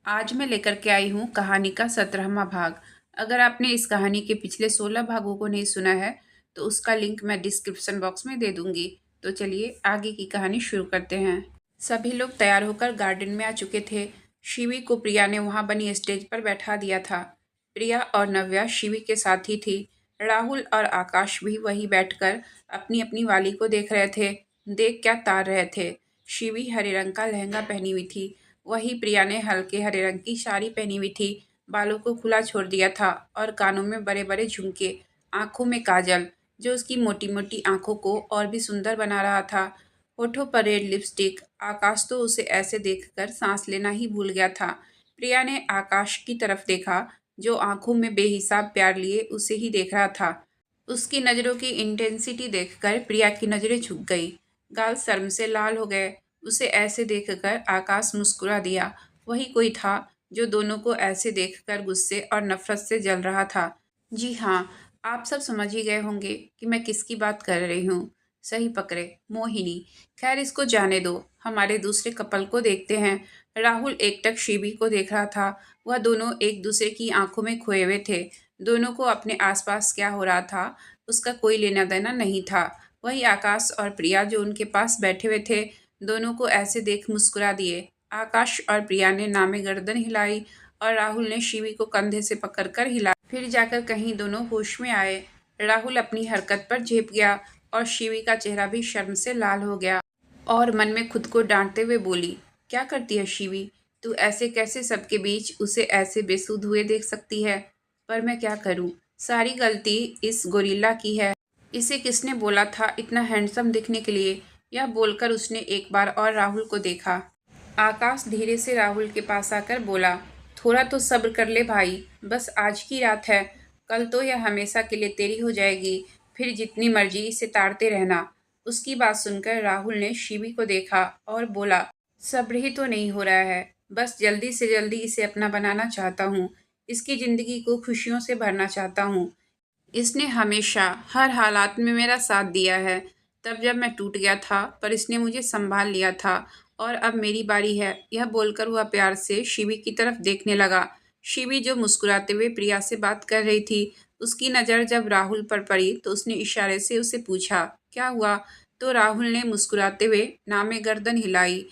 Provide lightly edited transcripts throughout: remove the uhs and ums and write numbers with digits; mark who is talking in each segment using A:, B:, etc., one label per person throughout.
A: आज मैं लेकर के आई हूँ कहानी का 17वां भाग। अगर आपने इस कहानी के पिछले 16 भागों को नहीं सुना है तो उसका लिंक मैं डिस्क्रिप्शन बॉक्स में दे दूंगी। तो चलिए आगे की कहानी शुरू करते हैं। सभी लोग तैयार होकर गार्डन में आ चुके थे। शिवी को प्रिया ने वहां बनी स्टेज पर बैठा दिया था। प्रिया और नव्या शिवी के साथ ही थी। राहुल और आकाश भी वहीं बैठकर अपनी अपनी वाली को देख रहे थे। देख क्या तार रहे थे। शिवी हरे रंग का लहंगा पहनी हुई थी। वहीं प्रिया ने हल्के हरे रंग की साड़ी पहनी हुई थी। बालों को खुला छोड़ दिया था और कानों में बड़े बड़े झुमके, आंखों में काजल जो उसकी मोटी मोटी आंखों को और भी सुंदर बना रहा था। होठों पर रेड लिपस्टिक। आकाश तो उसे ऐसे देखकर सांस लेना ही भूल गया था। प्रिया ने आकाश की तरफ देखा जो आंखों में बेहिसाब प्यार लिए उसे ही देख रहा था। उसकी नज़रों की इंटेंसिटी देखकर प्रिया की नज़रें झुक गई। गाल शर्म से लाल हो गए। उसे ऐसे देखकर आकाश मुस्कुरा दिया। वही कोई था जो दोनों को ऐसे देखकर गुस्से और नफरत से जल रहा था। जी हाँ, आप सब समझ ही गए होंगे कि मैं किसकी बात कर रही हूँ। सही पकड़े, मोहिनी। खैर इसको जाने दो, हमारे दूसरे कपल को देखते हैं। राहुल एकटक शिवी को देख रहा था। वह दोनों एक दूसरे की आंखों में खोए हुए थे। दोनों को अपने आसपास क्या हो रहा था उसका कोई लेना देना नहीं था। वही आकाश और प्रिया जो उनके पास बैठे हुए थे दोनों को ऐसे देख मुस्कुरा दिए। आकाश और प्रिया ने नामे गर्दन हिलाई और राहुल ने शिवी को कंधे से पकड़कर हिलाया। फिर जाकर कहीं दोनों होश में आए। राहुल अपनी हरकत पर झेप गया और शिवी का चेहरा भी शर्म से लाल हो गया और मन में खुद को डांटते हुए बोली, क्या करती है शिवी? तू ऐसे कैसे सबके बीच उसे ऐसे बेसुध हुए देख सकती है? पर मैं क्या करूं? सारी गलती इस गोरिल्ला की है। इसे किसने बोला था इतना हैंडसम दिखने के लिए? यह बोलकर उसने एक बार और राहुल को देखा। आकाश धीरे से राहुल के पास आकर बोला, थोड़ा तो सब्र कर ले भाई, बस आज की रात है, कल तो यह हमेशा के लिए तेरी हो जाएगी, फिर जितनी मर्जी इसे ताड़ते रहना। उसकी बात सुनकर राहुल ने शिवी को देखा और बोला, सब्र ही तो नहीं हो रहा है, बस जल्दी से जल्दी इसे अपना बनाना चाहता हूँ, इसकी जिंदगी को खुशियों से भरना चाहता हूँ। इसने हमेशा हर हालात में मेरा साथ दिया है। तब जब मैं टूट गया था पर इसने मुझे संभाल लिया था और अब मेरी बारी है। यह बोलकर वह प्यार से शिवी की तरफ देखने लगा। शिवी जो मुस्कुराते हुए प्रिया से बात कर रही थी, उसकी नज़र जब राहुल पर पड़ी तो उसने इशारे से उसे पूछा, क्या हुआ? तो राहुल ने मुस्कुराते हुए नामे गर्दन हिलाई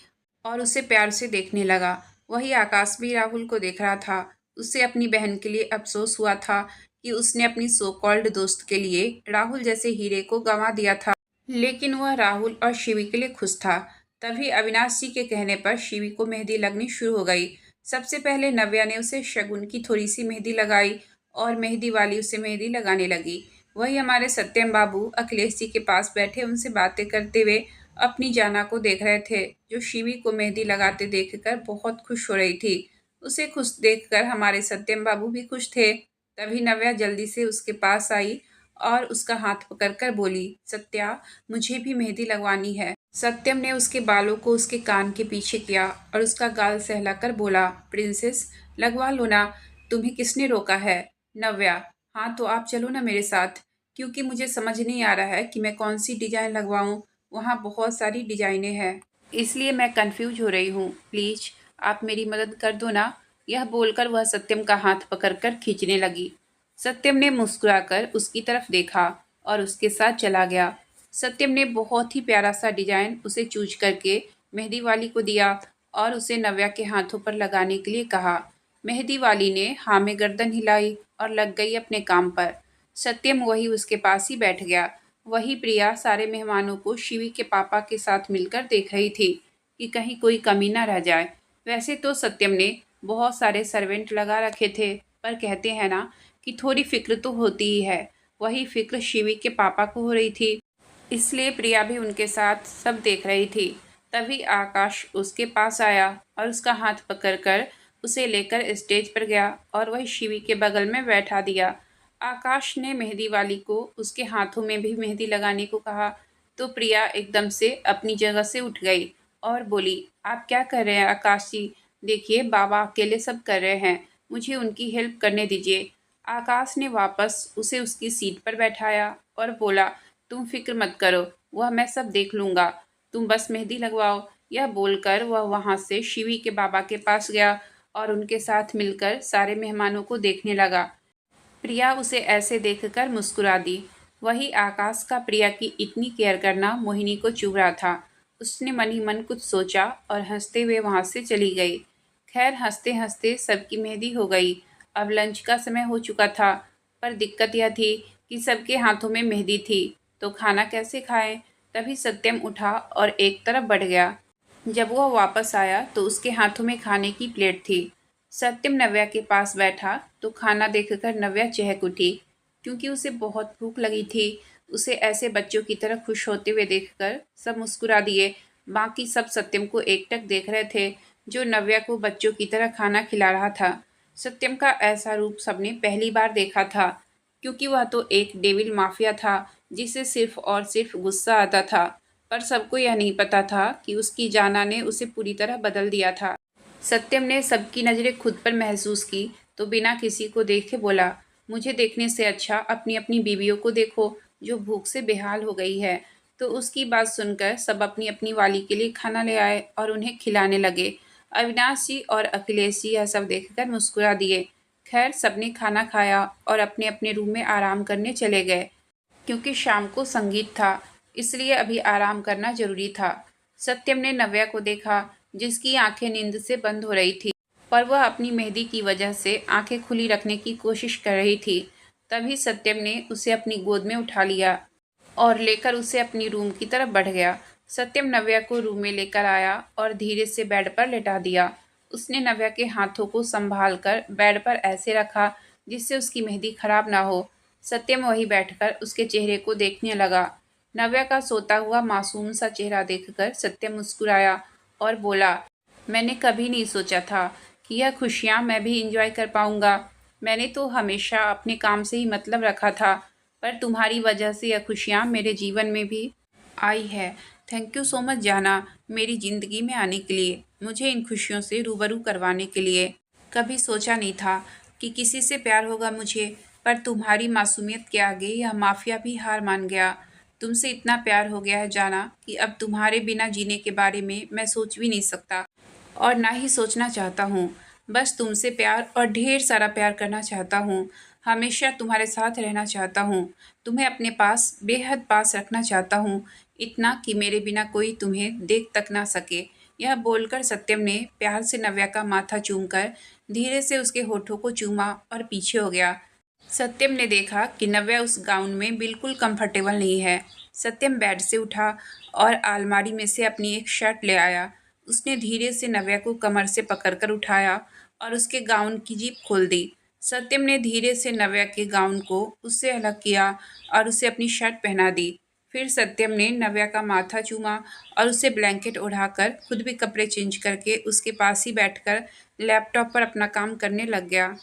A: और उसे प्यार से देखने लगा। वही आकाश भी राहुल को देख रहा था। उसे अपनी बहन के लिए अफसोस हुआ था कि उसने अपनी सो कॉल्ड दोस्त के लिए राहुल जैसे हीरे को गंवा दिया था। लेकिन वह राहुल और शिवी के लिए खुश था। तभी अविनाश जी के कहने पर शिवी को मेहंदी लगनी शुरू हो गई। सबसे पहले नव्या ने उसे शगुन की थोड़ी सी मेहंदी लगाई और मेहंदी वाली उसे मेहंदी लगाने लगी। वही हमारे सत्यम बाबू अखिलेश जी के पास बैठे उनसे बातें करते हुए अपनी जाना को देख रहे थे, जो शिवी को मेहंदी लगाते देखकर बहुत खुश हो रही थी। उसे खुश देखकर हमारे सत्यम बाबू भी खुश थे। तभी नव्या जल्दी से उसके पास आई और उसका हाथ पकड़कर बोली, सत्या, मुझे भी मेहंदी लगवानी है। सत्यम ने उसके बालों को उसके कान के पीछे किया और उसका गाल सहलाकर बोला, प्रिंसेस, लगवा लो ना, तुम्हें किसने रोका है? नव्या, हाँ तो आप चलो ना मेरे साथ, क्योंकि मुझे समझ नहीं आ रहा है कि मैं कौन सी डिजाइन लगवाऊं। वहाँ बहुत सारी डिजाइनें हैं, इसलिए मैं कंफ्यूज हो रही हूँ। प्लीज आप मेरी मदद कर दो ना। यह बोलकर वह सत्यम का हाथ पकड़कर खींचने लगी। सत्यम ने मुस्कुराकर उसकी तरफ देखा और उसके साथ चला गया। सत्यम ने बहुत ही प्यारा सा डिजाइन उसे चूज करके मेहंदी वाली को दिया और उसे नव्या के हाथों पर लगाने के लिए कहा। मेहंदी वाली ने हाँ में गर्दन हिलाई और लग गई अपने काम पर। सत्यम वही उसके पास ही बैठ गया। वही प्रिया सारे मेहमानों को शिवी के पापा के साथ मिलकर देख रही थी कि कहीं कोई कमी ना रह जाए। वैसे तो सत्यम ने बहुत सारे सर्वेंट लगा रखे थे, पर कहते हैं ना कि थोड़ी फिक्र तो होती ही है। वही फिक्र शिवी के पापा को हो रही थी, इसलिए प्रिया भी उनके साथ सब देख रही थी। तभी आकाश उसके पास आया और उसका हाथ पकड़कर उसे लेकर स्टेज पर गया और वही शिवी के बगल में बैठा दिया। आकाश ने मेहंदी वाली को उसके हाथों में भी मेहंदी लगाने को कहा तो प्रिया एकदम से अपनी जगह से उठ गई और बोली, आप क्या कर रहे हैं आकाश जी? देखिए बाबा अकेले सब कर रहे हैं, मुझे उनकी हेल्प करने दीजिए। आकाश ने वापस उसे उसकी सीट पर बैठाया और बोला, तुम फिक्र मत करो, वह मैं सब देख लूँगा, तुम बस मेहंदी लगवाओ। यह बोलकर वह वहाँ से शिवी के बाबा के पास गया और उनके साथ मिलकर सारे मेहमानों को देखने लगा। प्रिया उसे ऐसे देखकर मुस्कुरा दी। वही आकाश का प्रिया की इतनी केयर करना मोहिनी को चुभ रहा था। उसने मन ही मन कुछ सोचा और हंसते हुए वहां से चली गई। खैर, हंसते हंसते सबकी मेहंदी हो गई। अब लंच का समय हो चुका था, पर दिक्कत यह थी कि सबके हाथों में मेहंदी थी, तो खाना कैसे खाएं। तभी सत्यम उठा और एक तरफ बढ़ गया। जब वह वापस आया तो उसके हाथों में खाने की प्लेट थी। सत्यम नव्या के पास बैठा तो खाना देखकर नव्या चहक उठी, क्योंकि उसे बहुत भूख लगी थी। उसे ऐसे बच्चों की तरह खुश होते हुए देखकर सब मुस्कुरा दिए। बाकी सब सत्यम को एकटक देख रहे थे, जो नव्या को बच्चों की तरह खाना खिला रहा था। सत्यम का ऐसा रूप सबने पहली बार देखा था, क्योंकि वह तो एक डेविल माफिया था जिसे सिर्फ और सिर्फ गुस्सा आता था। पर सबको यह नहीं पता था कि उसकी जाना ने उसे पूरी तरह बदल दिया था। सत्यम ने सबकी नज़रें खुद पर महसूस की तो बिना किसी को देखे बोला, मुझे देखने से अच्छा अपनी अपनी बीवियों को देखो, जो भूख से बेहाल हो गई है। तो उसकी बात सुनकर सब अपनी अपनी वाली के लिए खाना ले आए और उन्हें खिलाने लगे। अविनाश जी और अखिलेश जी यह सब देखकर मुस्कुरा दिए। खैर, सबने खाना खाया और अपने अपने रूम में आराम करने चले गए, क्योंकि शाम को संगीत था, इसलिए अभी आराम करना जरूरी था। सत्यम ने नव्या को देखा, जिसकी आंखें नींद से बंद हो रही थी, पर वह अपनी मेहंदी की वजह से आंखें खुली रखने की कोशिश कर रही थी। तभी सत्यम ने उसे अपनी गोद में उठा लिया और लेकर उसे अपनी रूम की तरफ बढ़ गया। सत्यम नव्या को रूम में लेकर आया और धीरे से बेड पर लेटा दिया। उसने नव्या के हाथों को संभाल कर बेड पर ऐसे रखा जिससे उसकी मेहंदी खराब ना हो। सत्यम वहीं बैठकर उसके चेहरे को देखने लगा। नव्या का सोता हुआ मासूम सा चेहरा देखकर सत्यम मुस्कुराया और बोला, मैंने कभी नहीं सोचा था कि यह खुशियाँ मैं भी इंजॉय कर पाऊंगा। मैंने तो हमेशा अपने काम से ही मतलब रखा था, पर तुम्हारी वजह से यह खुशियाँ मेरे जीवन में भी आई है। थैंक यू सो मच जाना, मेरी ज़िंदगी में आने के लिए, मुझे इन खुशियों से रूबरू करवाने के लिए। कभी सोचा नहीं था कि किसी से प्यार होगा मुझे, पर तुम्हारी मासूमियत के आगे यह माफिया भी हार मान गया। तुमसे इतना प्यार हो गया है जाना कि अब तुम्हारे बिना जीने के बारे में मैं सोच भी नहीं सकता, और ना ही सोचना चाहता हूँ। बस तुमसे प्यार और ढेर सारा प्यार करना चाहता हूँ। हमेशा तुम्हारे साथ रहना चाहता हूँ। तुम्हें अपने पास बेहद पास रखना चाहता हूँ, इतना कि मेरे बिना कोई तुम्हें देख तक ना सके। यह बोलकर सत्यम ने प्यार से नव्या का माथा चूमकर धीरे से उसके होठों को चूमा और पीछे हो गया। सत्यम ने देखा कि नव्या उस गाउन में बिल्कुल कंफर्टेबल नहीं है। सत्यम बेड से उठा और अलमारी में से अपनी एक शर्ट ले आया। उसने धीरे से नव्या को कमर से पकड़कर उठाया और उसके गाउन की जीप खोल दी। सत्यम ने धीरे से नव्या के गाउन को उससे अलग किया और उसे अपनी शर्ट पहना दी। फिर सत्यम ने नव्या का माथा चूमा और उसे ब्लैंकेट ओढ़ाकर खुद भी कपड़े चेंज करके उसके पास ही बैठकर लैपटॉप पर अपना काम करने लग गया।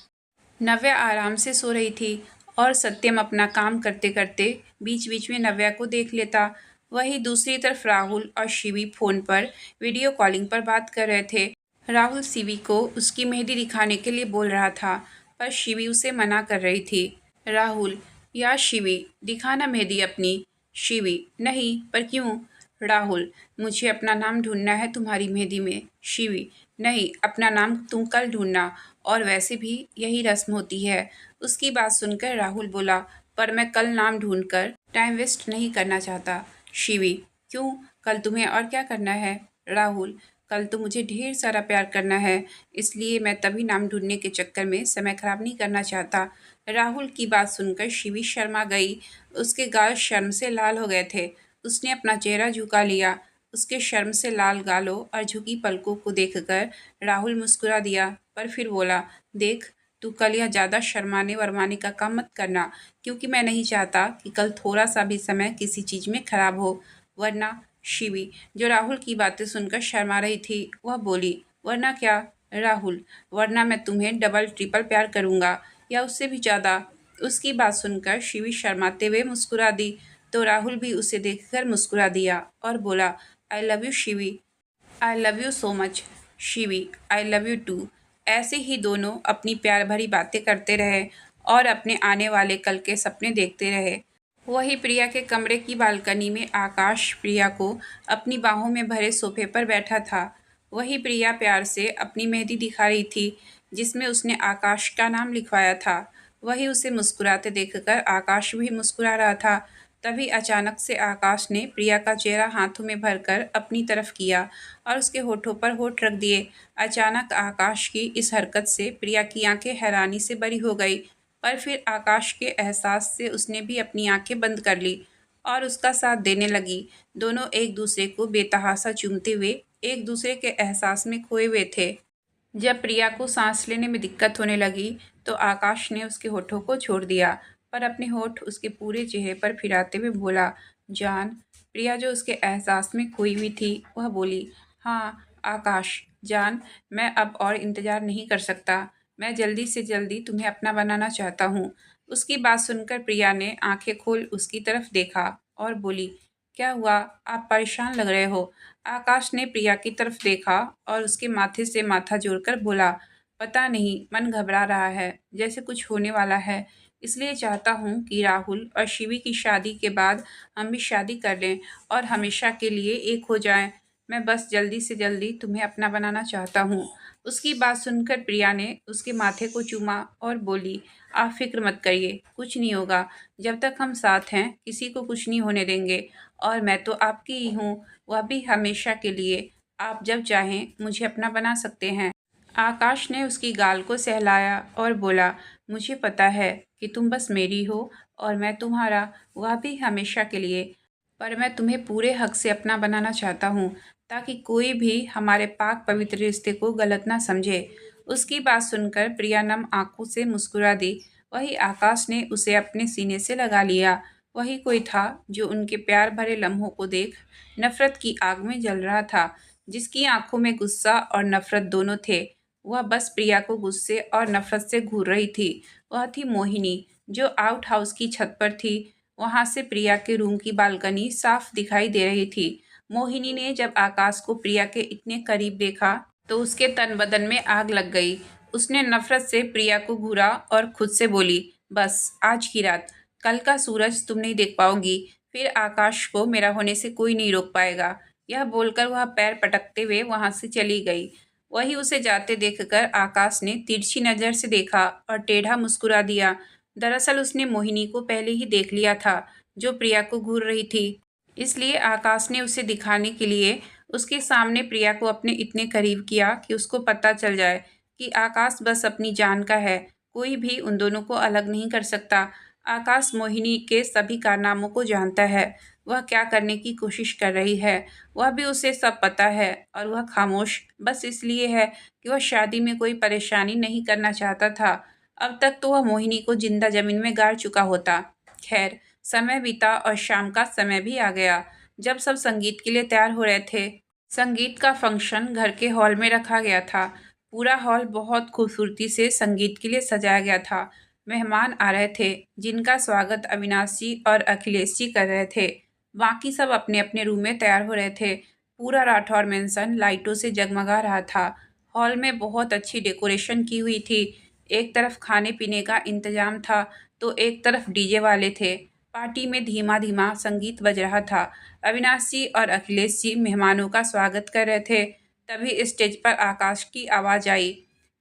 A: नव्या आराम से सो रही थी और सत्यम अपना काम करते करते बीच बीच में नव्या को देख लेता। वहीं दूसरी तरफ राहुल और शिवी फोन पर वीडियो कॉलिंग पर बात कर रहे थे। राहुल शिवी को उसकी मेहंदी दिखाने के लिए बोल रहा था, पर शिवी उसे मना कर रही थी। राहुल, या शिवी, दिखाना मेहंदी अपनी। शिवी, नहीं, पर क्यों? राहुल, मुझे अपना नाम ढूंढना है तुम्हारी मेहंदी में। शिवी, नहीं, अपना नाम तुम कल ढूंढना, और वैसे भी यही रस्म होती है। उसकी बात सुनकर राहुल बोला, पर मैं कल नाम ढूंढकर टाइम वेस्ट नहीं करना चाहता। शिवी, क्यों? कल तुम्हें और क्या करना है? राहुल, कल तो मुझे ढेर सारा प्यार करना है, इसलिए मैं तभी नाम ढूंढने के चक्कर में समय खराब नहीं करना चाहता। राहुल की बात सुनकर शिवी शर्मा गई। उसके गाल शर्म से लाल हो गए थे। उसने अपना चेहरा झुका लिया। उसके शर्म से लाल गालों और झुकी पलकों को देखकर राहुल मुस्कुरा दिया, पर फिर बोला, देख, तू कल यह ज़्यादा शर्माने वरमाने का काम मत करना, क्योंकि मैं नहीं चाहता कि कल थोड़ा सा भी समय किसी चीज़ में खराब हो, वरना। शिवी, जो राहुल की बातें सुनकर शर्मा रही थी, वह बोली, वरना क्या? राहुल, वरना मैं तुम्हें डबल ट्रिपल प्यार करूँगा, या उससे भी ज़्यादा। उसकी बात सुनकर शिवी शर्माते हुए मुस्कुरा दी, तो राहुल भी उसे देखकर मुस्कुरा दिया और बोला, I love you Shivi. I love you so much Shivi, I love you too. ऐसे ही दोनों अपनी प्यार भरी बातें करते रहे और अपने आने वाले कल के सपने देखते रहे। वही प्रिया के कमरे की बालकनी में आकाश प्रिया को अपनी बाहों में भरे सोफे पर बैठा था। वही प्रिया प्यार से अपनी मेहंदी दिखा रही थी, जिसमें उसने आकाश का नाम लिखवाया था। वही उसे मुस्कुराते देखकर आकाश भी मुस्कुरा रहा था। तभी अचानक से आकाश ने प्रिया का चेहरा हाथों में भरकर अपनी तरफ किया और उसके होठों पर होठ रख दिए। अचानक आकाश की इस हरकत से प्रिया की आंखें हैरानी से भरी हो गई, पर फिर आकाश के एहसास से उसने भी अपनी आंखें बंद कर ली और उसका साथ देने लगी। दोनों एक दूसरे को बेतहासा चूमते हुए एक दूसरे के एहसास में खोए हुए थे। जब प्रिया को सांस लेने में दिक्कत होने लगी तो आकाश ने उसके होठों को छोड़ दिया, पर अपने होठ उसके पूरे चेहरे पर फिराते हुए बोला, जान। प्रिया जो उसके एहसास में खोई हुई थी वह बोली, हाँ आकाश जान, मैं अब और इंतज़ार नहीं कर सकता। मैं जल्दी से जल्दी तुम्हें अपना बनाना चाहता हूँ। उसकी बात सुनकर प्रिया ने आंखें खोल उसकी तरफ देखा और बोली, क्या हुआ, आप परेशान लग रहे हो। आकाश ने प्रिया की तरफ देखा और उसके माथे से माथा जोड़कर बोला, पता नहीं, मन घबरा रहा है, जैसे कुछ होने वाला है। इसलिए चाहता हूँ कि राहुल और शिवी की शादी के बाद हम भी शादी कर लें और हमेशा के लिए एक हो जाएं। मैं बस जल्दी से जल्दी तुम्हें अपना बनाना चाहता हूँ। उसकी बात सुनकर प्रिया ने उसके माथे को चूमा और बोली, आप फिक्र मत करिए, कुछ नहीं होगा। जब तक हम साथ हैं किसी को कुछ नहीं होने देंगे, और मैं तो आपकी ही हूँ, वह भी हमेशा के लिए। आप जब चाहें मुझे अपना बना सकते हैं। आकाश ने उसकी गाल को सहलाया और बोला, मुझे पता है कि तुम बस मेरी हो और मैं तुम्हारा, वह भी हमेशा के लिए। पर मैं तुम्हें पूरे हक से अपना बनाना चाहता हूँ, ताकि कोई भी हमारे पाक पवित्र रिश्ते को गलत ना समझे। उसकी बात सुनकर प्रिया नम आंखों से मुस्कुरा दी। वही आकाश ने उसे अपने सीने से लगा लिया। वही कोई था जो उनके प्यार भरे लम्हों को देख नफरत की आग में जल रहा था, जिसकी आंखों में गुस्सा और नफरत दोनों थे। वह बस प्रिया को गुस्से और नफरत से घूर रही थी। वह थी मोहिनी, जो आउट हाउस की छत पर थी। वहां से प्रिया के रूम की बालकनी साफ दिखाई दे रही थी। मोहिनी ने जब आकाश को प्रिया के इतने करीब देखा तो उसके तन बदन में आग लग गई। उसने नफरत से प्रिया को घूरा और खुद से बोली, बस आज की रात, कल का सूरज तुम नहीं देख पाओगी, फिर आकाश को मेरा होने से कोई नहीं रोक पाएगा। यह बोलकर वह पैर पटकते हुए वहां से चली गई। वही उसे जाते देखकर आकाश ने तिरछी नजर से देखा और टेढ़ा मुस्कुरा दिया। दरअसल उसने मोहिनी को पहले ही देख लिया था, जो प्रिया को घूर रही थी। इसलिए आकाश ने उसे दिखाने के लिए उसके सामने प्रिया को अपने इतने करीब किया कि उसको पता चल जाए कि आकाश बस अपनी जान का है। कोई भी उन दोनों को अलग नहीं कर सकता। आकाश मोहिनी के सभी कारनामों को जानता है। वह क्या करने की कोशिश कर रही है, वह भी उसे सब पता है, और वह खामोश बस इसलिए है कि वह शादी में कोई परेशानी नहीं करना चाहता था। अब तक तो वह मोहिनी को जिंदा जमीन में गाड़ चुका होता। खैर, समय बीता और शाम का समय भी आ गया। जब सब संगीत के लिए तैयार हो रहे थे, संगीत का फंक्शन घर के हॉल में रखा गया था। पूरा हॉल बहुत खूबसूरती से संगीत के लिए सजाया गया था। मेहमान आ रहे थे, जिनका स्वागत अविनाश जी और अखिलेश जी कर रहे थे। बाकी सब अपने अपने रूम में तैयार हो रहे थे। पूरा राठौर मेंशन लाइटों से जगमगा रहा था। हॉल में बहुत अच्छी डेकोरेशन की हुई थी। एक तरफ खाने पीने का इंतजाम था तो एक तरफ डीजे वाले थे। पार्टी में धीमा धीमा संगीत बज रहा था। अविनाश जी और अखिलेश जी मेहमानों का स्वागत कर रहे थे। तभी स्टेज पर आकाश की आवाज़ आई,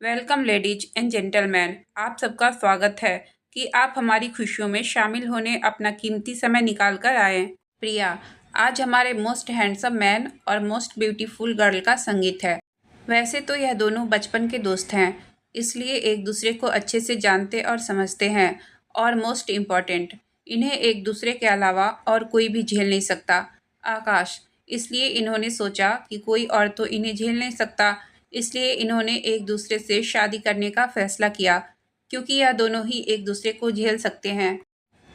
A: वेलकम लेडीज एंड जेंटलमैन, आप सबका स्वागत है कि आप हमारी खुशियों में शामिल होने अपना कीमती समय निकाल कर आए। प्रिया, आज हमारे मोस्ट हैंडसम मैन और मोस्ट ब्यूटीफुल गर्ल का संगीत है। वैसे तो यह दोनों बचपन के दोस्त हैं, इसलिए एक दूसरे को अच्छे से जानते और समझते हैं, और मोस्ट इम्पॉर्टेंट, इन्हें एक दूसरे के अलावा और कोई भी झेल नहीं सकता। आकाश, इसलिए इन्होंने सोचा कि कोई और तो इन्हें झेल नहीं सकता, इसलिए इन्होंने एक दूसरे से शादी करने का फैसला किया, क्योंकि यह दोनों ही एक दूसरे को झेल सकते हैं।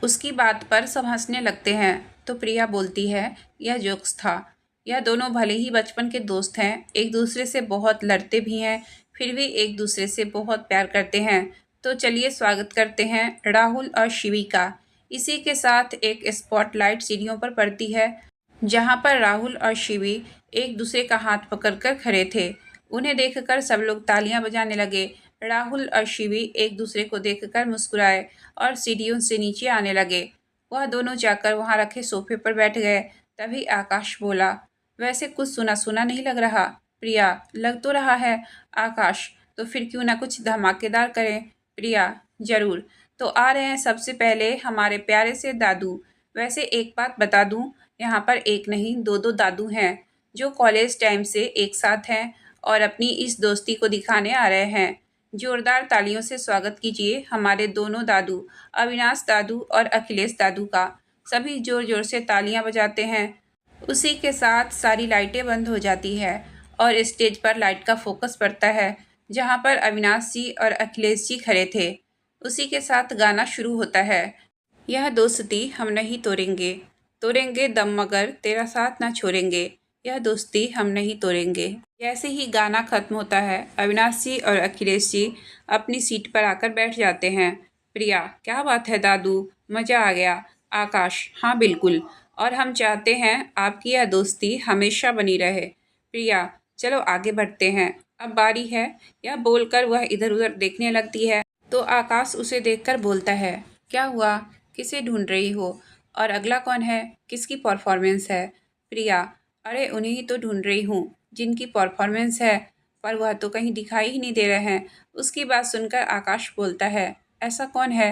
A: उसकी बात पर सब हंसने लगते हैं तो प्रिया बोलती है, यह जोक्स था। यह दोनों भले ही बचपन के दोस्त हैं, एक दूसरे से बहुत लड़ते भी हैं, फिर भी एक दूसरे से बहुत प्यार करते हैं। तो चलिए स्वागत करते हैं राहुल और शिवी का। इसी के साथ एक स्पॉटलाइट सीढ़ियों पर पड़ती है, जहां पर राहुल और शिवी एक दूसरे का हाथ पकड़कर खड़े थे। उन्हें देखकर सब लोग तालियां बजाने लगे। राहुल और शिवी एक दूसरे को देखकर मुस्कुराए और सीढ़ियों से नीचे आने लगे। वह दोनों जाकर वहां रखे सोफे पर बैठ गए। तभी आकाश बोला, वैसे कुछ सुना सुना नहीं लग रहा। प्रिया, लग तो रहा है। आकाश, तो फिर क्यों ना कुछ धमाकेदार करें। प्रिया, जरूर। तो आ रहे हैं सबसे पहले हमारे प्यारे से दादू। वैसे एक बात बता दूं, यहाँ पर एक नहीं दो दो दादू हैं जो कॉलेज टाइम से एक साथ हैं और अपनी इस दोस्ती को दिखाने आ रहे हैं। जोरदार तालियों से स्वागत कीजिए हमारे दोनों दादू, अविनाश दादू और अखिलेश दादू का। सभी जोर जोर से तालियां बजाते हैं। उसी के साथ सारी लाइटें बंद हो जाती है और स्टेज पर लाइट का फोकस पड़ता है जहां पर अविनाश जी और अखिलेश जी खड़े थे। उसी के साथ गाना शुरू होता है। यह दोस्ती हम नहीं तोड़ेंगे, तोड़ेंगे दम मगर तेरा साथ ना छोड़ेंगे। यह दोस्ती हम नहीं तोड़ेंगे। जैसे ही गाना खत्म होता है, अविनाश जी और अखिलेश जी अपनी सीट पर आकर बैठ जाते हैं। प्रिया, क्या बात है दादू, मज़ा आ गया। आकाश, हाँ बिल्कुल, और हम चाहते हैं आपकी यह दोस्ती हमेशा बनी रहे। प्रिया, चलो आगे बढ़ते हैं, अब बारी है। यह बोलकर वह इधर उधर देखने लगती है तो आकाश उसे देखकर बोलता है, क्या हुआ, किसे ढूंढ रही हो, और अगला कौन है, किसकी परफॉर्मेंस है। प्रिया, अरे उन्हें ही तो ढूंढ रही हूँ जिनकी परफॉर्मेंस है, पर वह तो कहीं दिखाई ही नहीं दे रहे हैं। उसकी बात सुनकर आकाश बोलता है, ऐसा कौन है।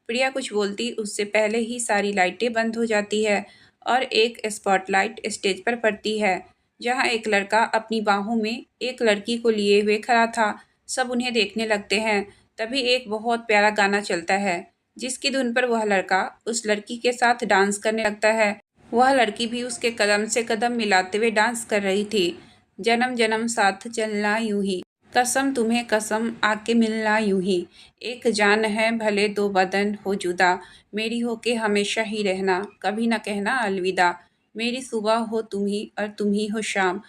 A: प्रिया कुछ बोलती उससे पहले ही सारी लाइटें बंद हो जाती है और एक स्पॉटलाइट स्टेज पर पड़ती है जहाँ एक लड़का अपनी बाहों में एक लड़की को लिए हुए खड़ा था। सब उन्हें देखने लगते हैं। तभी एक बहुत प्यारा गाना चलता है जिसकी धुन पर वह लड़का उस लड़की के साथ डांस करने लगता है। वह लड़की भी उसके कदम से कदम मिलाते हुए डांस कर रही थी। जन्म जन्म साथ चलना यूं ही, कसम तुम्हें कसम आके मिलना यूं ही, एक जान है भले दो बदन हो जुदा, मेरी हो के हमेशा ही रहना, कभी न कहना अलविदा। मेरी सुबह हो तुम ही और तुम ही हो शाम,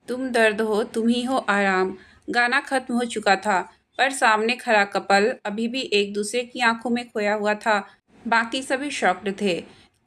A: तुम दर्द हो तुम ही हो आराम। गाना खत्म हो चुका था पर सामने खड़ा कपल अभी भी एक दूसरे की आंखों में खोया हुआ था। बाकी सभी शॉक्ड थे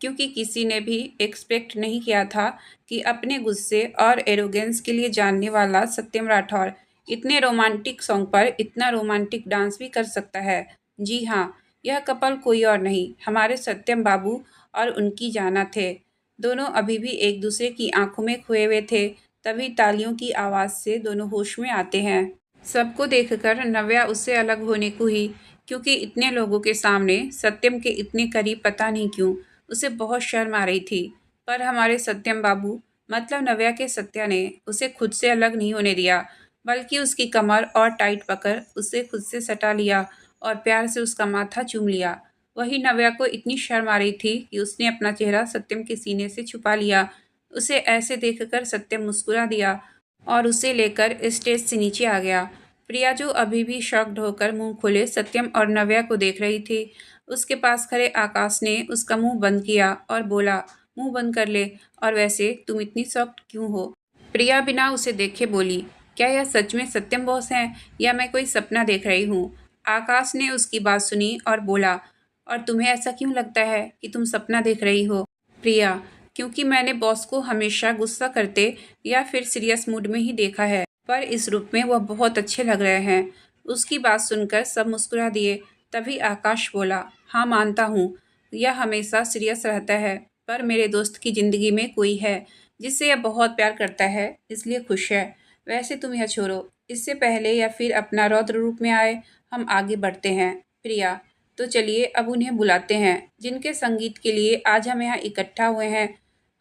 A: क्योंकि किसी ने भी एक्सपेक्ट नहीं किया था कि अपने गुस्से और एरोगेंस के लिए जानने वाला सत्यम राठौर इतने रोमांटिक सॉन्ग पर इतना रोमांटिक डांस भी कर सकता है। जी हाँ, यह कपल कोई और नहीं, हमारे सत्यम बाबू और उनकी जाना थे। दोनों अभी भी एक दूसरे की आंखों में खोए हुए थे। तभी तालियों की आवाज़ से दोनों होश में आते हैं। सबको देखकर नव्या उससे अलग होने को ही, क्योंकि इतने लोगों के सामने सत्यम के इतने करीब पता नहीं क्यों उसे बहुत शर्म आ रही थी। पर हमारे सत्यम बाबू मतलब नव्या के सत्या ने उसे खुद से अलग नहीं होने दिया, बल्कि उसकी कमर और टाइट पकड़ उसे खुद से सटा लिया और प्यार से उसका माथा चूम लिया। वही नव्या को इतनी शर्म आ रही थी कि उसने अपना चेहरा सत्यम के सीने से छुपा लिया। उसे ऐसे देखकर सत्यम मुस्कुरा दिया और उसे लेकर स्टेज से नीचे आ गया। प्रिया जो अभी भी शॉक्ड होकर मुंह खोले सत्यम और नव्या को देख रही थी, उसके पास खड़े आकाश ने उसका मुंह बंद किया और बोला, मुंह बंद कर ले, और वैसे तुम इतनी शॉक्ड क्यों हो। प्रिया बिना उसे देखे बोली, क्या यह सच में सत्यम बॉस हैं या मैं कोई सपना देख रही हूँ। आकाश ने उसकी बात सुनी और बोला, और तुम्हें ऐसा क्यों लगता है कि तुम सपना देख रही हो। प्रिया, क्योंकि मैंने बॉस को हमेशा गुस्सा करते या फिर सीरियस मूड में ही देखा है, पर इस रूप में वह बहुत अच्छे लग रहे हैं। उसकी बात सुनकर सब मुस्कुरा दिए। तभी आकाश बोला, हाँ मानता हूँ, यह हमेशा सीरियस रहता है, पर मेरे दोस्त की ज़िंदगी में कोई है जिससे यह बहुत प्यार करता है, इसलिए खुश है। वैसे तुम यह छोड़ो, इससे पहले या फिर अपना रौद्र रूप में आए, हम आगे बढ़ते हैं। प्रिया, तो चलिए अब उन्हें बुलाते हैं जिनके संगीत के लिए आज हम यहाँ इकट्ठा हुए हैं।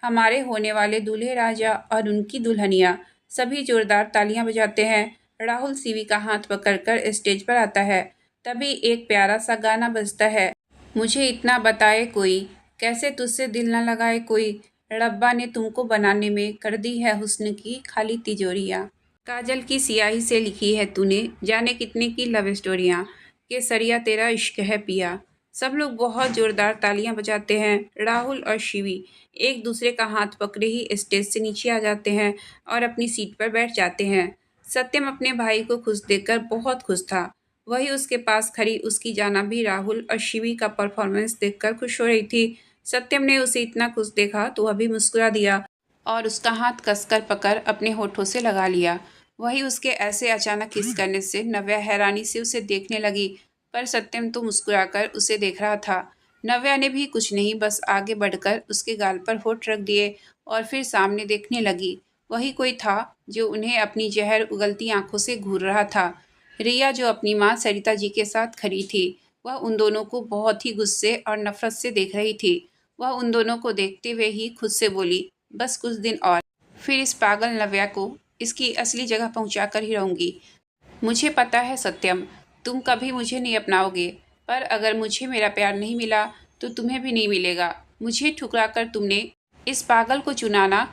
A: हमारे होने वाले दूल्हे राजा और उनकी दुल्हनिया। सभी जोरदार तालियां बजाते हैं। राहुल सीवी का हाथ पकड़कर स्टेज पर आता है। तभी एक प्यारा सा गाना बजता है, मुझे इतना बताए कोई, कैसे तुझसे दिल न लगाए कोई, रब्बा ने तुमको बनाने में कर दी है हुस्न की खाली तिजोरियाँ। काजल की सियाही से लिखी है तूने जाने कितने की लव स्टोरियाँ, केसरिया तेरा इश्क है पिया। सब लोग बहुत जोरदार तालियां बजाते हैं। राहुल और शिवी एक दूसरे का हाथ पकड़े ही स्टेज से नीचे आ जाते हैं और अपनी सीट पर बैठ जाते हैं। सत्यम अपने भाई को खुश देखकर बहुत खुश था। वही उसके पास खड़ी उसकी जाना भी राहुल और शिवी का परफॉर्मेंस देखकर खुश हो रही थी। सत्यम ने उसे इतना खुश देखा तो वह भी मुस्कुरा दिया और उसका हाथ कसकर पकड़ अपने होठों से लगा लिया। वही उसके ऐसे अचानक किस करने से नव्या हैरानी से उसे देखने लगी, पर सत्यम तो मुस्कुराकर उसे देख रहा था। नव्या ने भी कुछ नहीं, बस आगे बढ़कर उसके गाल पर होठ रख दिए और फिर सामने देखने लगी। वही कोई था जो उन्हें अपनी जहर उगलती आंखों से घूर रहा था। रिया जो अपनी माँ सरिता जी के साथ खड़ी थी, वह उन दोनों को बहुत ही गुस्से और नफरत से देख रही थी। वह उन दोनों को देखते हुए ही खुद से बोली, बस कुछ दिन और, फिर इस पागल नव्या को इसकी असली जगह पहुंचा कर ही रहूंगी। मुझे पता है सत्यम, तुम कभी मुझे नहीं अपनाओगे, पर अगर मुझे मेरा प्यार नहीं मिला तो तुम्हें भी नहीं मिलेगा। मुझे ठुकरा कर तुमने इस पागल को चुना ना,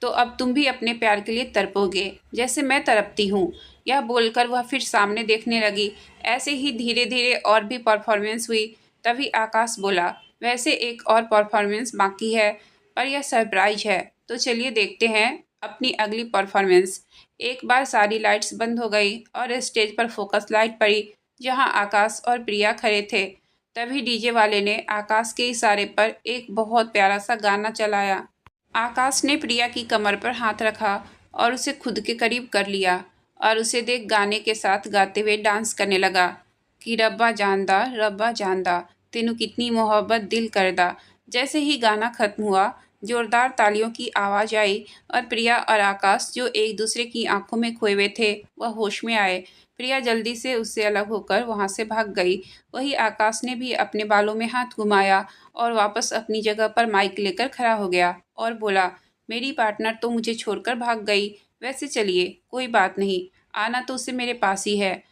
A: तो अब तुम भी अपने प्यार के लिए तड़पोगे जैसे मैं तड़पती हूँ। यह बोलकर वह फिर सामने देखने लगी। ऐसे ही धीरे धीरे और भी परफॉर्मेंस हुई। तभी आकाश बोला, वैसे एक और परफॉर्मेंस बाकी है, पर यह सरप्राइज है, तो चलिए देखते हैं अपनी अगली परफॉर्मेंस। एक बार सारी लाइट्स बंद हो गई और स्टेज पर फोकस लाइट पड़ी जहां आकाश और प्रिया खड़े थे। तभी डीजे वाले ने आकाश के इशारे पर एक बहुत प्यारा सा गाना चलाया। आकाश ने प्रिया की कमर पर हाथ रखा और उसे खुद के करीब कर लिया और उसे देख गाने के साथ गाते हुए डांस करने लगा कि रब्बा जानदा तेनू कितनी मोहब्बत दिल करदा। जैसे ही गाना खत्म हुआ, जोरदार तालियों की आवाज़ आई और प्रिया और आकाश जो एक दूसरे की आंखों में खोए हुए थे, वह होश में आए। प्रिया जल्दी से उससे अलग होकर वहां से भाग गई। वही आकाश ने भी अपने बालों में हाथ घुमाया और वापस अपनी जगह पर माइक लेकर खड़ा हो गया और बोला, मेरी पार्टनर तो मुझे छोड़कर भाग गई। वैसे चलिए, कोई बात नहीं, आना तो उसे मेरे पास ही है।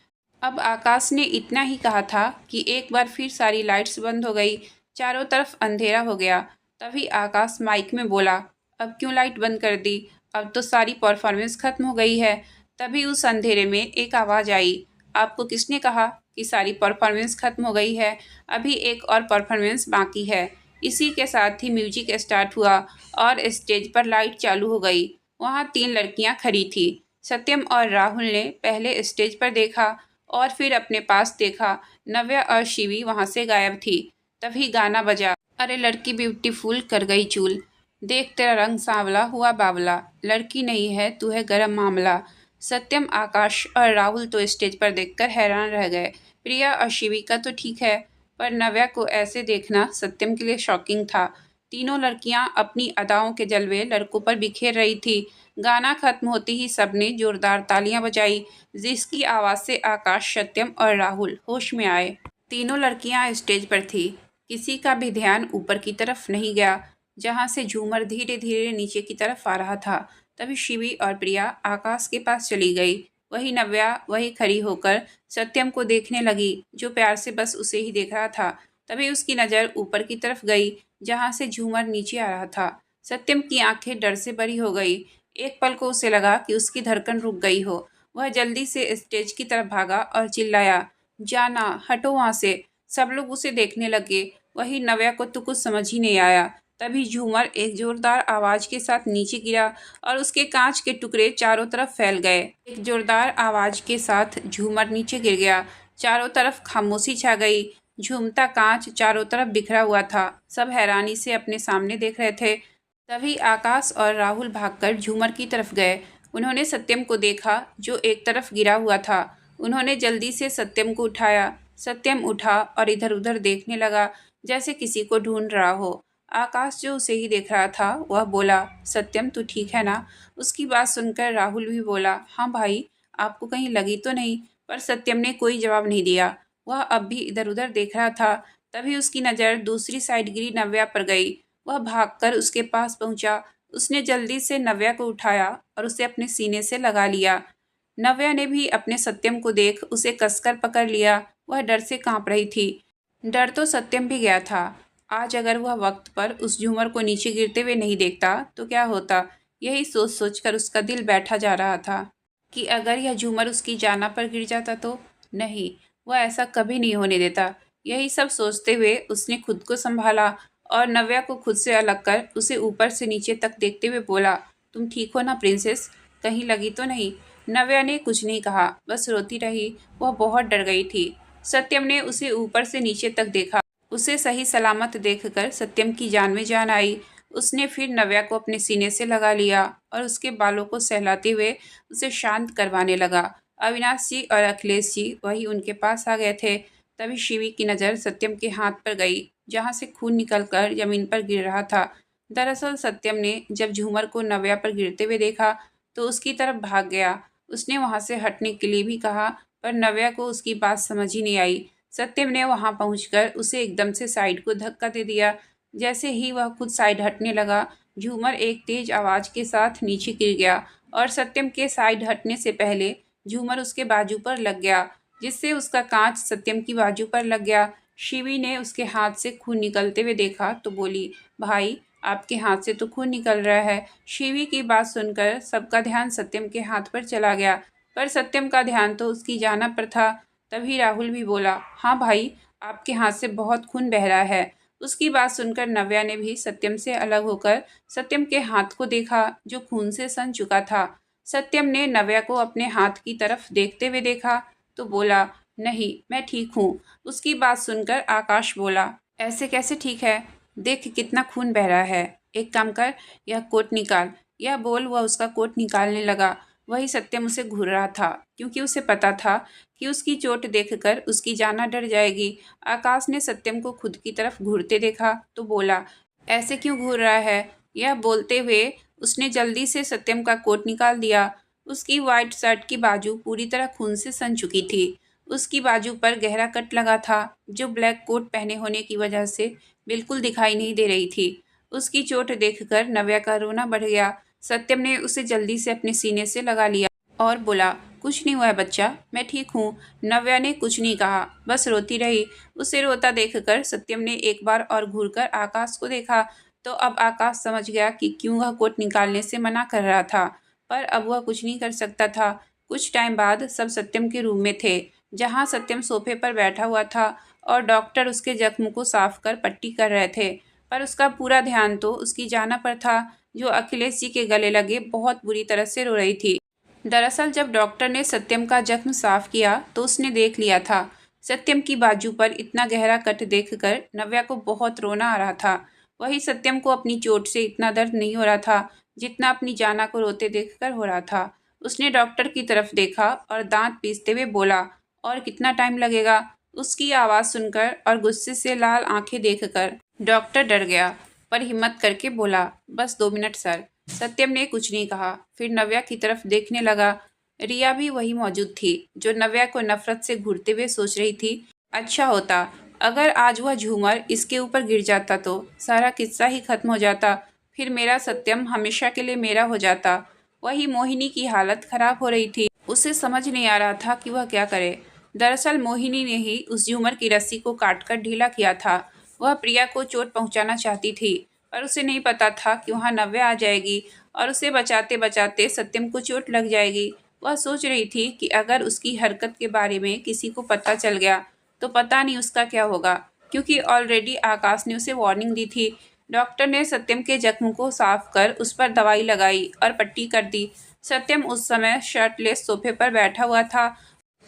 A: अब आकाश ने इतना ही कहा था कि एक बार फिर सारी लाइट्स बंद हो गई। चारों तरफ अंधेरा हो गया। तभी आकाश माइक में बोला, अब क्यों लाइट बंद कर दी? अब तो सारी परफॉर्मेंस खत्म हो गई है। तभी उस अंधेरे में एक आवाज़ आई, आपको किसने कहा कि सारी परफॉर्मेंस खत्म हो गई है? अभी एक और परफॉर्मेंस बाकी है। इसी के साथ ही म्यूजिक स्टार्ट हुआ और स्टेज पर लाइट चालू हो गई। वहाँ 3 लड़कियाँ खड़ी थी। सत्यम और राहुल ने पहले स्टेज पर देखा और फिर अपने पास देखा। नव्या और शिवी वहाँ से गायब थी। तभी गाना बजा, अरे लड़की ब्यूटीफुल कर गई चूल, देख तेरा रंग सांवला हुआ बावला, लड़की नहीं है तू है गरम मामला। सत्यम, आकाश और राहुल तो स्टेज पर देखकर हैरान रह गए। प्रिया और शिविका तो ठीक है, पर नव्या को ऐसे देखना सत्यम के लिए शॉकिंग था। तीनों लड़कियां अपनी अदाओं के जलवे लड़कों पर बिखेर रही थी। गाना खत्म होते ही सबने जोरदार तालियां बजाई, जिसकी आवाज़ से आकाश, सत्यम और राहुल होश में आए। तीनों लड़कियां स्टेज पर थी। किसी का भी ध्यान ऊपर की तरफ नहीं गया, जहां से झूमर धीरे धीरे नीचे की तरफ आ रहा था। तभी शिवी और प्रिया आकाश के पास चली गई। वही नव्या वही खड़ी होकर सत्यम को देखने लगी, जो प्यार से बस उसे ही देख रहा था। तभी उसकी नज़र ऊपर की तरफ गई, जहां से झूमर नीचे आ रहा था। सत्यम की आंखें डर से भरी हो गई। एक पल को उसे लगा कि उसकी धड़कन रुक गई हो। वह जल्दी से स्टेज की तरफ भागा और चिल्लाया, जाना, हटो वहां से। सब लोग उसे देखने लगे। वही नव्या को तो कुछ समझ ही नहीं आया। तभी झूमर एक जोरदार आवाज के साथ नीचे गिरा और उसके कांच के टुकड़े चारों तरफ फैल गए। एक जोरदार आवाज के साथ झूमर नीचे गिर गया। चारों तरफ खामोशी छा गई। झूमता कांच चारों तरफ बिखरा हुआ था। सब हैरानी से अपने सामने देख रहे थे। तभी आकाश और राहुल भागकर झूमर की तरफ गए। उन्होंने सत्यम को देखा, जो एक तरफ गिरा हुआ था। उन्होंने जल्दी से सत्यम को उठाया। सत्यम उठा और इधर उधर देखने लगा, जैसे किसी को ढूंढ रहा हो। आकाश जो उसे ही देख रहा था, वह बोला, सत्यम तू ठीक है ना? उसकी बात सुनकर राहुल भी बोला, हाँ भाई, आपको कहीं लगी तो नहीं? पर सत्यम ने कोई जवाब नहीं दिया। वह अब भी इधर उधर देख रहा था। तभी उसकी नज़र दूसरी साइड गिरी नव्या पर गई। वह भागकर उसके पास पहुंचा। उसने जल्दी से नव्या को उठाया और उसे अपने सीने से लगा लिया। नव्या ने भी अपने सत्यम को देख उसे कसकर पकड़ लिया। वह डर से कांप रही थी। डर तो सत्यम भी गया था। आज अगर वह वक्त पर उस झूमर को नीचे गिरते हुए नहीं देखता तो क्या होता, यही सोच सोचकर उसका दिल बैठा जा रहा था कि अगर यह झूमर उसकी जाना पर गिर जाता तो। नहीं, वह ऐसा कभी नहीं होने देता। यही सब सोचते हुए उसने खुद को संभाला और नव्या को खुद से अलग कर उसे ऊपर से नीचे तक देखते हुए बोला, तुम ठीक हो ना प्रिंसेस? कहीं लगी तो नहीं? नव्या ने कुछ नहीं कहा, बस रोती रही। वह बहुत डर गई थी। सत्यम ने उसे ऊपर से नीचे तक देखा। उसे सही सलामत देखकर सत्यम की जान में जान आई। उसने फिर नव्या को अपने सीने से लगा लिया और उसके बालों को सहलाते हुए उसे शांत करवाने लगा। अविनाश जी और अखिलेश जी वही उनके पास आ गए थे। तभी शिवी की नज़र सत्यम के हाथ पर गई, जहाँ से खून निकलकर जमीन पर गिर रहा था। दरअसल सत्यम ने जब झूमर को नव्या पर गिरते हुए देखा तो उसकी तरफ भाग गया। उसने वहां से हटने के लिए भी कहा, पर नव्या को उसकी बात समझ ही नहीं आई। सत्यम ने वहां पहुंचकर उसे एकदम से साइड को धक्का दे दिया। जैसे ही वह खुद साइड हटने लगा, झूमर एक तेज आवाज के साथ नीचे गिर गया और सत्यम के साइड हटने से पहले झूमर उसके बाजू पर लग गया, जिससे उसका कांच सत्यम की बाजू पर लग गया। शिवी ने उसके हाथ से खून निकलते हुए देखा तो बोली, भाई आपके हाथ से तो खून निकल रहा है। शिवी की बात सुनकर सबका ध्यान सत्यम के हाथ पर चला गया, पर सत्यम का ध्यान तो उसकी जाना पर था। तभी राहुल भी बोला, हाँ भाई, आपके हाथ से बहुत खून बह रहा है। उसकी बात सुनकर नव्या ने भी सत्यम से अलग होकर सत्यम के हाथ को देखा, जो खून से सन चुका था। सत्यम ने नव्या को अपने हाथ की तरफ देखते हुए देखा तो बोला, नहीं, मैं ठीक हूँ। उसकी बात सुनकर आकाश बोला, ऐसे कैसे ठीक है? देख कितना खून बह रहा है। एक काम कर, यह कोट निकाल। यह बोल वह उसका कोट निकालने लगा। वही सत्यम उसे घूर रहा था, क्योंकि उसे पता था कि उसकी चोट देखकर उसकी जाना डर जाएगी। आकाश ने सत्यम को खुद की तरफ घूरते देखा तो बोला, ऐसे क्यों घूर रहा है? यह बोलते हुए उसने जल्दी से सत्यम का कोट निकाल दिया। उसकी वाइट शर्ट की बाजू पूरी तरह खून से सन चुकी थी। उसकी बाजू पर गहरा कट लगा था, जो ब्लैक कोट पहने होने की वजह से बिल्कुल दिखाई नहीं दे रही थी। उसकी चोट देखकर नव्या का रोना बढ़ गया। सत्यम ने उसे जल्दी से अपने सीने से लगा लिया और बोला, कुछ नहीं हुआ है बच्चा, मैं ठीक हूँ। नव्या ने कुछ नहीं कहा, बस रोती रही। उसे रोता देखकर सत्यम ने एक बार और घूरकर आकाश को देखा तो अब आकाश समझ गया कि क्यों वह कोट निकालने से मना कर रहा था, पर अब वह कुछ नहीं कर सकता था। कुछ टाइम बाद सब सत्यम के रूम में थे, जहाँ सत्यम सोफे पर बैठा हुआ था और डॉक्टर उसके जख्म को साफ कर पट्टी कर रहे थे, पर उसका पूरा ध्यान तो उसकी जाना पर था, जो अखिलेश जी के गले लगे बहुत बुरी तरह से रो रही थी। दरअसल जब डॉक्टर ने सत्यम का जख्म साफ किया तो उसने देख लिया था। सत्यम की बाजू पर इतना गहरा कट देखकर नव्या को बहुत रोना आ रहा था। वही सत्यम को अपनी चोट से इतना दर्द नहीं हो रहा था, जितना अपनी जाना को रोते देखकर हो रहा था। उसने डॉक्टर की तरफ देखा और दांत पीसते हुए बोला, और कितना टाइम लगेगा? उसकी आवाज़ सुनकर और गुस्से से लाल आंखें देखकर डॉक्टर डर गया, पर हिम्मत करके बोला, बस 2 मिनट सर। सत्यम ने कुछ नहीं कहा, फिर नव्या की तरफ देखने लगा। रिया भी वही मौजूद थी, जो नव्या को नफरत से घूरते हुए सोच रही थी, अच्छा होता अगर आज वह झूमर इसके ऊपर गिर जाता तो सारा किस्सा ही खत्म हो जाता, फिर मेरा सत्यम हमेशा के लिए मेरा हो जाता। वही मोहिनी की हालत खराब हो रही थी, उसे समझ नहीं आ रहा था कि वह क्या करे। दरअसल मोहिनी ने ही उस झूमर की रस्सी को काटकर ढीला किया था। वह प्रिया को चोट पहुंचाना चाहती थी, पर उसे नहीं पता था कि वहां नव्या आ जाएगी और उसे बचाते बचाते सत्यम को चोट लग जाएगी। वह सोच रही थी कि अगर उसकी हरकत के बारे में किसी को पता चल गया तो पता नहीं उसका क्या होगा, क्योंकि ऑलरेडी आकाश ने उसे वार्निंग दी थी। डॉक्टर ने सत्यम के जख्म को साफ कर उस पर दवाई लगाई और पट्टी कर दी। सत्यम उस समय शर्टलेस सोफे पर बैठा हुआ था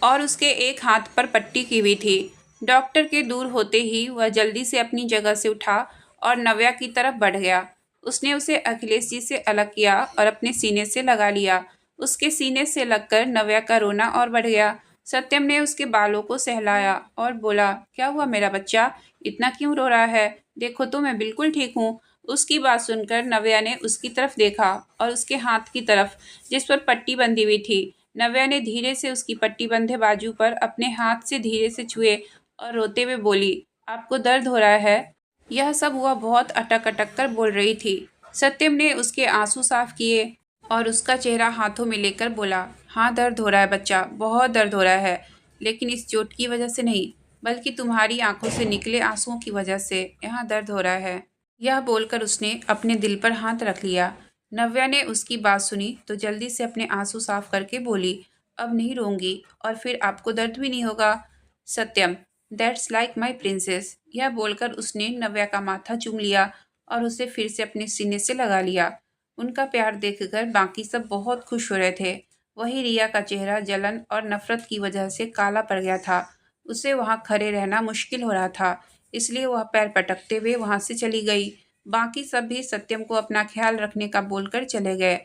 A: और उसके एक हाथ पर पट्टी की हुई थी। डॉक्टर के दूर होते ही वह जल्दी से अपनी जगह से उठा और नव्या की तरफ बढ़ गया। उसने उसे अखिलेश जी से अलग किया और अपने सीने से लगा लिया। उसके सीने से लगकर नव्या का रोना और बढ़ गया। सत्यम ने उसके बालों को सहलाया और बोला, क्या हुआ मेरा बच्चा, इतना क्यों रो रहा है? देखो तो मैं बिल्कुल ठीक हूँ। उसकी बात सुनकर नव्या ने उसकी तरफ देखा और उसके हाथ की तरफ, जिस पर पट्टी बंधी हुई थी। नव्या ने धीरे से उसकी पट्टी बंधे बाजू पर अपने हाथ से धीरे से छुए और रोते हुए बोली, आपको दर्द हो रहा है? यह सब वह बहुत अटक अटक कर बोल रही थी। सत्यम ने उसके आंसू साफ किए और उसका चेहरा हाथों में लेकर बोला, हाँ दर्द हो रहा है बच्चा, बहुत दर्द हो रहा है, लेकिन इस चोट की वजह से नहीं, बल्कि तुम्हारी आंखों से निकले आंसुओं की वजह से यहाँ दर्द हो रहा है। यह बोलकर उसने अपने दिल पर हाथ रख लिया। नव्या ने उसकी बात सुनी तो जल्दी से अपने आंसू साफ करके बोली, अब नहीं रोऊंगी और फिर आपको दर्द भी नहीं होगा। सत्यम, दैट्स लाइक माई प्रिंसेस। यह बोलकर उसने नव्या का माथा चूम लिया और उसे फिर से अपने सीने से लगा लिया। उनका प्यार देखकर बाकी सब बहुत खुश हो रहे थे। वही रिया का चेहरा जलन और नफरत की वजह से काला पड़ गया था। उसे वहां खड़े रहना मुश्किल हो रहा था, इसलिए वह पैर पटकते हुए वहां से चली गई। बाकी सब भी सत्यम को अपना ख्याल रखने का बोलकर चले गए।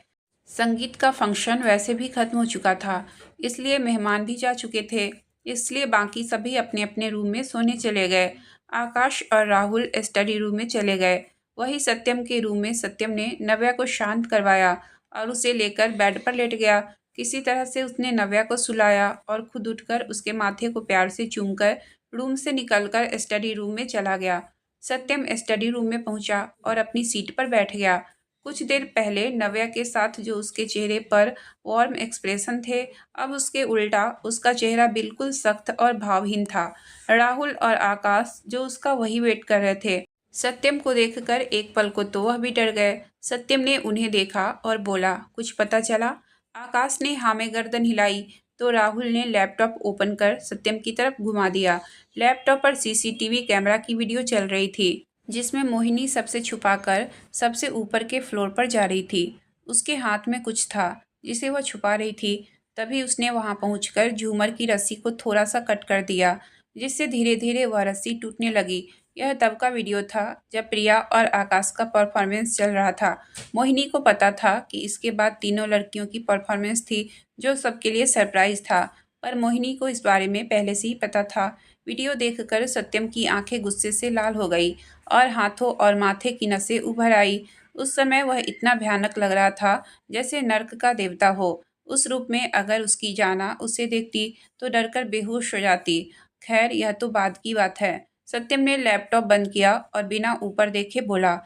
A: संगीत का फंक्शन वैसे भी खत्म हो चुका था, इसलिए मेहमान भी जा चुके थे, इसलिए बाकी सभी अपने अपने रूम में सोने चले गए। आकाश और राहुल स्टडी रूम में चले गए। वही सत्यम के रूम में सत्यम ने नव्या को शांत करवाया और उसे लेकर बेड पर लेट गया। किसी तरह से उसने नव्या को सुलाया और खुद उठकर उसके माथे को प्यार से चूमकर रूम से निकलकर स्टडी रूम में चला गया। सत्यम स्टडी रूम में पहुंचा और अपनी सीट पर बैठ गया। कुछ देर पहले नव्या के साथ जो उसके चेहरे पर वार्म एक्सप्रेशन थे, अब उसके उल्टा उसका चेहरा बिल्कुल सख्त और भावहीन था। राहुल और आकाश जो उसका वही वेट कर रहे थे। सत्यम को देखकर एक पल को तो वह भी डर गए। सत्यम ने उन्हें देखा और बोला, कुछ पता चला? आकाश ने हाँ में गर्दन हिलाई तो राहुल ने लैपटॉप ओपन कर सत्यम की तरफ घुमा दिया। लैपटॉप पर सीसीटीवी कैमरा की वीडियो चल रही थी, जिसमें मोहिनी सबसे छुपाकर सबसे ऊपर के फ्लोर पर जा रही थी। उसके हाथ में कुछ था जिसे वह छुपा रही थी। तभी उसने वहां पहुंचकर झूमर की रस्सी को थोड़ा सा कट कर दिया, जिससे धीरे धीरे वह रस्सी टूटने लगी। यह तब का वीडियो था जब प्रिया और आकाश का परफॉर्मेंस चल रहा था। मोहिनी को पता था कि इसके बाद तीनों लड़कियों की परफॉर्मेंस थी, जो सबके लिए सरप्राइज था, पर मोहिनी को इस बारे में पहले से ही पता था। वीडियो देखकर सत्यम की आंखें गुस्से से लाल हो गई और हाथों और माथे की नसें उभर आई। उस समय वह इतना भयानक लग रहा था जैसे नर्क का देवता हो। उस रूप में अगर उसकी जाना उसे देखती तो डरकर बेहोश हो जाती। खैर, यह तो बाद की बात है। सत्यम ने लैपटॉप बंद किया और बिना ऊपर देखे बोला,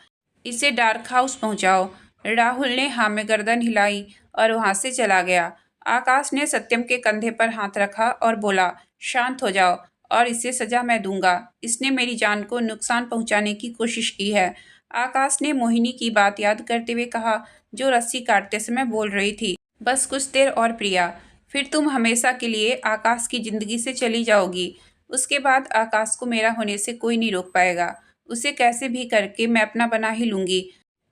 A: इसे डार्क हाउस पहुंचाओ। राहुल ने हाँ में गर्दन हिलाई और वहां से चला गया। आकाश ने सत्यम के कंधे पर हाथ रखा और बोला, शांत हो जाओ और इसे सजा मैं दूंगा। इसने मेरी जान को नुकसान पहुंचाने की कोशिश की है। आकाश ने मोहिनी की बात याद करते हुए कहा, जो रस्सी काटते समय बोल रही थी, बस कुछ देर और प्रिया, फिर तुम हमेशा के लिए आकाश की जिंदगी से चली जाओगी। उसके बाद आकाश को मेरा होने से कोई नहीं रोक पाएगा। उसे कैसे भी करके मैं अपना बना ही लूंगी,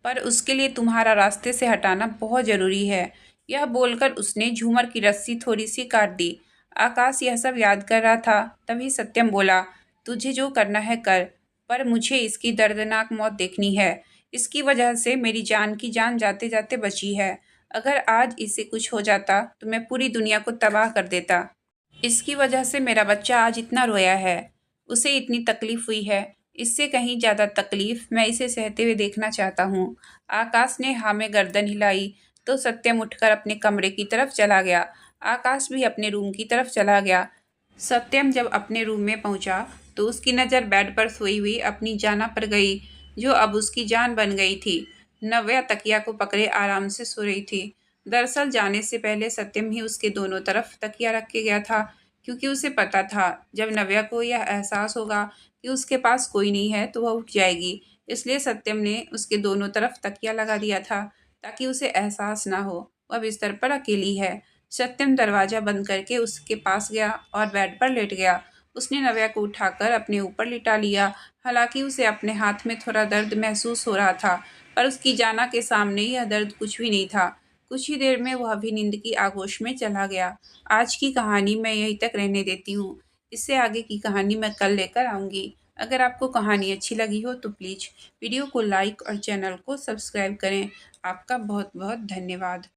A: पर उसके लिए तुम्हारा रास्ते से हटाना बहुत जरूरी है। यह बोलकर उसने झूमर की रस्सी थोड़ी सी काट दी। आकाश यह सब याद कर रहा था। तभी सत्यम बोला, तुझे जो करना है कर, पर मुझे इसकी दर्दनाक मौत देखनी है। इसकी वजह से मेरी जान की जान जाते जाते बची है। अगर आज इसे कुछ हो जाता तो मैं पूरी दुनिया को तबाह कर देता। इसकी वजह से मेरा बच्चा आज इतना रोया है, उसे इतनी तकलीफ हुई है। इससे कहीं ज़्यादा तकलीफ मैं इसे सहते हुए देखना चाहता हूँ। आकाश ने हाँ में गर्दन हिलाई तो सत्यम उठकर अपने कमरे की तरफ चला गया। आकाश भी अपने रूम की तरफ चला गया। सत्यम जब अपने रूम में पहुंचा तो उसकी नज़र बेड पर सोई हुई अपनी जाना पर गई, जो अब उसकी जान बन गई थी। नव्या तकिया को पकड़े आराम से सो रही थी। दरअसल जाने से पहले सत्यम ही उसके दोनों तरफ तकिया रख के गया था, क्योंकि उसे पता था जब नव्या को यह एहसास होगा कि उसके पास कोई नहीं है तो वह उठ जाएगी। इसलिए सत्यम ने उसके दोनों तरफ तकिया लगा दिया था, ताकि उसे एहसास ना हो वह बिस्तर पर अकेली है। सत्यम दरवाजा बंद करके उसके पास गया और बेड पर लेट गया। उसने नव्या को उठाकर अपने ऊपर लिटा लिया। हालांकि उसे अपने हाथ में थोड़ा दर्द महसूस हो रहा था, पर उसकी जाना के सामने यह दर्द कुछ भी नहीं था। कुछ ही देर में वह भी नींद की आगोश में चला गया। आज की कहानी मैं यहीं तक रहने देती हूँ। इससे आगे की कहानी मैं कल लेकर आऊँगी। अगर आपको कहानी अच्छी लगी हो तो प्लीज़ वीडियो को लाइक और चैनल को सब्सक्राइब करें। आपका बहुत बहुत धन्यवाद।